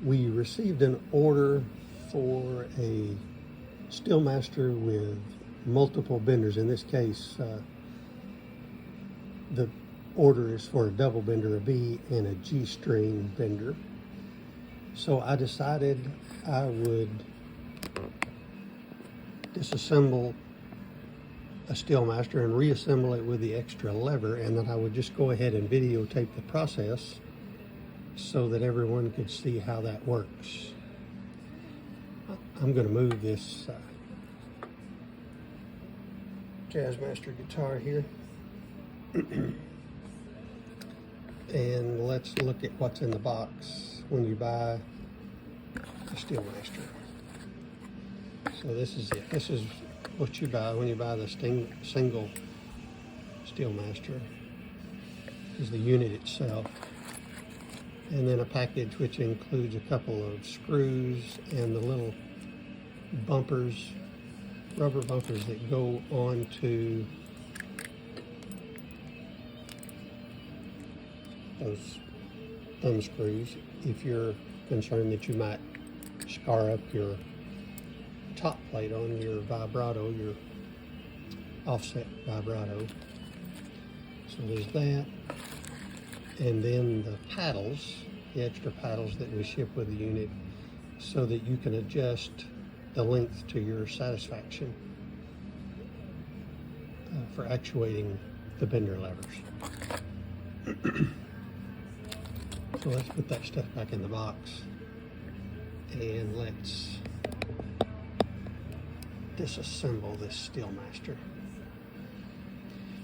We received an order for a SteelMaster with multiple benders. In this case, the order is for a double bender, a B and a G-string bender. So I decided I would disassemble a SteelMaster and reassemble it with the extra lever, and then I would just go ahead and videotape the process so that everyone could see how that works. I'm going to move this Jazzmaster guitar here and let's look at what's in the box when you buy a SteelMaster. So this is it. This is what you buy when you buy the single SteelMaster, is the unit itself. And then a package which includes a couple of screws and the little bumpers, rubber bumpers that go onto those thumb screws if you're concerned that you might scar up your top plate on your vibrato, your offset vibrato. So there's that. And then the paddles, the extra paddles that we ship with the unit, so that you can adjust the length to your satisfaction for actuating the bender levers. So let's put that stuff back in the box and let's disassemble this SteelMaster.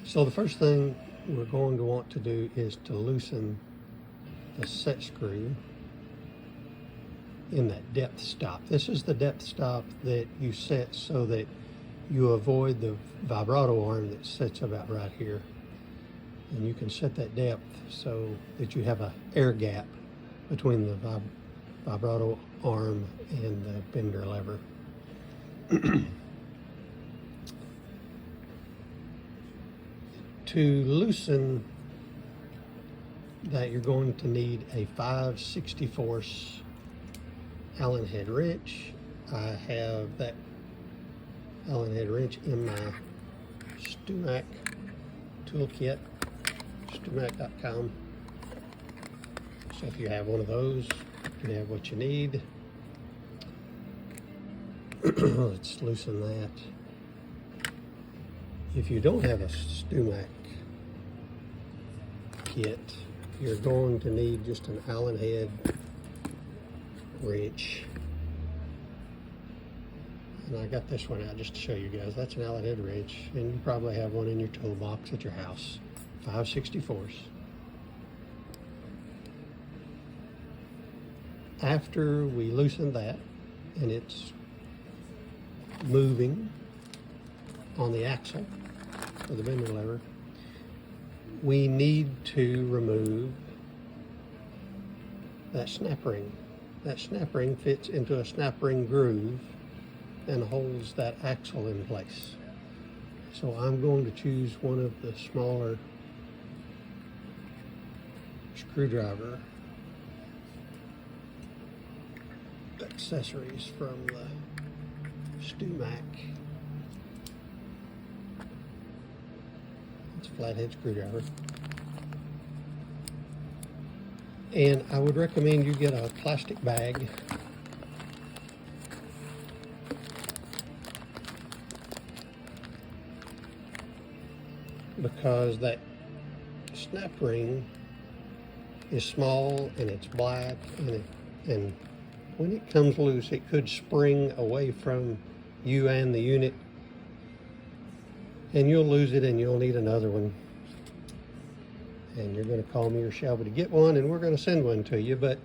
So the first thing we're going to want to do is to loosen the set screw in that depth stop. This is the depth stop that you set so that you avoid the vibrato arm that sits about right here. And you can set that depth so that you have an air gap between the vibrato arm and the bender lever. To loosen that, you're going to need a 5/64 Allen head wrench. I have that Allen head wrench in my SteelMaster toolkit, SteelMaster.com. So if you have one of those, you have what you need. Let's loosen that. If you don't have a SteelMaster kit, you're going to need just an Allen head wrench. And I got this one out just to show you guys. That's an Allen head wrench, and you probably have one in your toolbox at your house. 5/64. After we loosen that, and it's moving on the axle for the bender lever, we need to remove that snap ring. That snap ring fits into a snap ring groove and holds that axle in place. So I'm going to choose one of the smaller screwdriver accessories from the SteelMaster. It's a flathead screwdriver. And I would recommend you get a plastic bag because that snap ring is small and it's black, and when it comes loose it could spring away from you and the unit, and you'll lose it and you'll need another one. And you're going to call me or Shelby to get one, and we're going to send one to you. But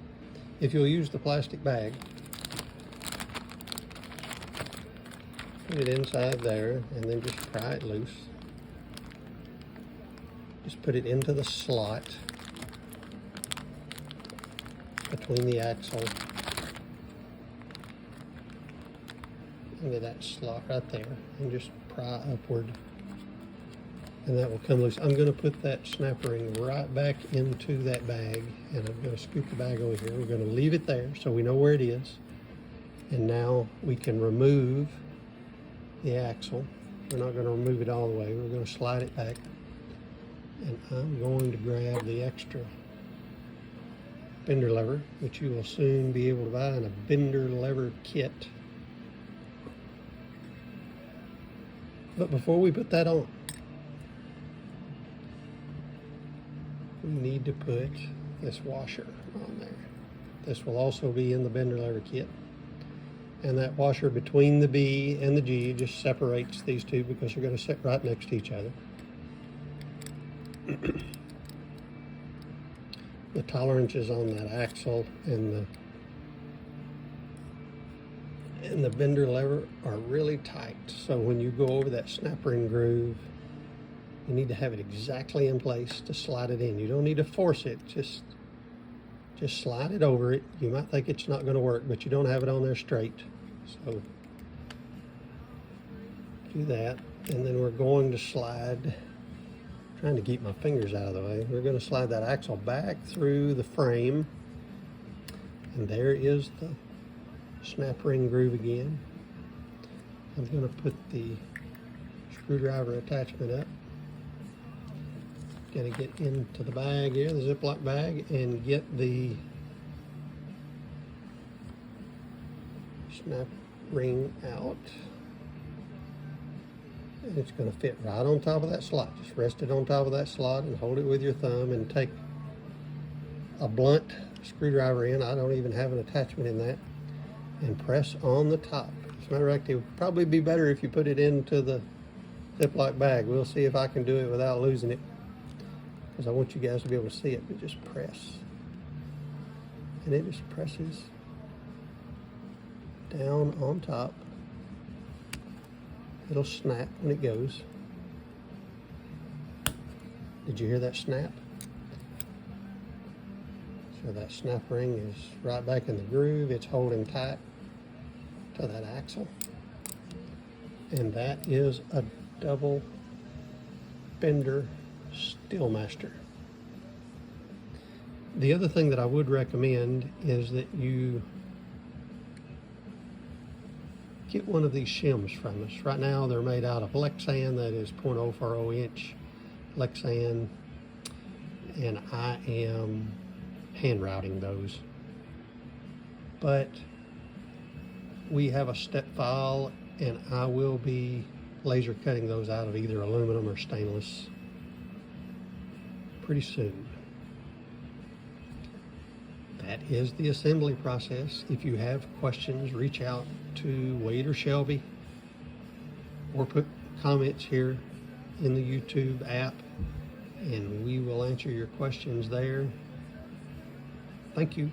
if you'll use the plastic bag, put it inside there and then just pry it loose. Just put it into the slot between the axle into that slot right there, and just pry upward and that will come loose. I'm going to put that snap ring right back into that bag, and I'm going to scoop the bag over here. We're going to leave it there so we know where it is. And now we can remove the axle. We're not going to remove it all the way. We're going to slide it back. And I'm going to grab the extra bender lever, which you will soon be able to buy in a bender lever kit. But before we put that on, we need to put this washer on there. This will also be in the bender lever kit. And that washer between the B and the G just separates these two because they're going to sit right next to each other. The tolerances on that axle and the bender lever are really tight. So when you go over that snap ring groove, you need to have it exactly in place to slide it in. You don't need to force it, just slide it over it. You might think it's not going to work, but you don't have it on there straight. So do that, and then we're going to slide, trying to keep my fingers out of the way, we're going to slide that axle back through the frame, and there is the snap ring groove again. I'm going to put the screwdriver attachment up. Going to get into the bag here, the Ziploc bag, and get the snap ring out. And it's going to fit right on top of that slot. Just rest it on top of that slot and hold it with your thumb and take a blunt screwdriver in. I don't even have an attachment in that. And press on the top. As a matter of fact, it would probably be better if you put it into the Ziploc bag. We'll see if I can do it without losing it, because I want you guys to be able to see it. But just press, and it just presses down on top. It'll snap when it goes. Did you hear that snap? So that snap ring is right back in the groove. It's holding tight to that axle. And that is a double bender SteelMaster. The other thing that I would recommend is that you get one of these shims from us. Right now they're made out of Lexan, that is 0.040 inch Lexan, and I am hand routing those. But we have a step file, and I will be laser cutting those out of either aluminum or stainless pretty soon. That is the assembly process. If you have questions, reach out to Wade or Shelby, or put comments here in the YouTube app, and we will answer your questions there. Thank you.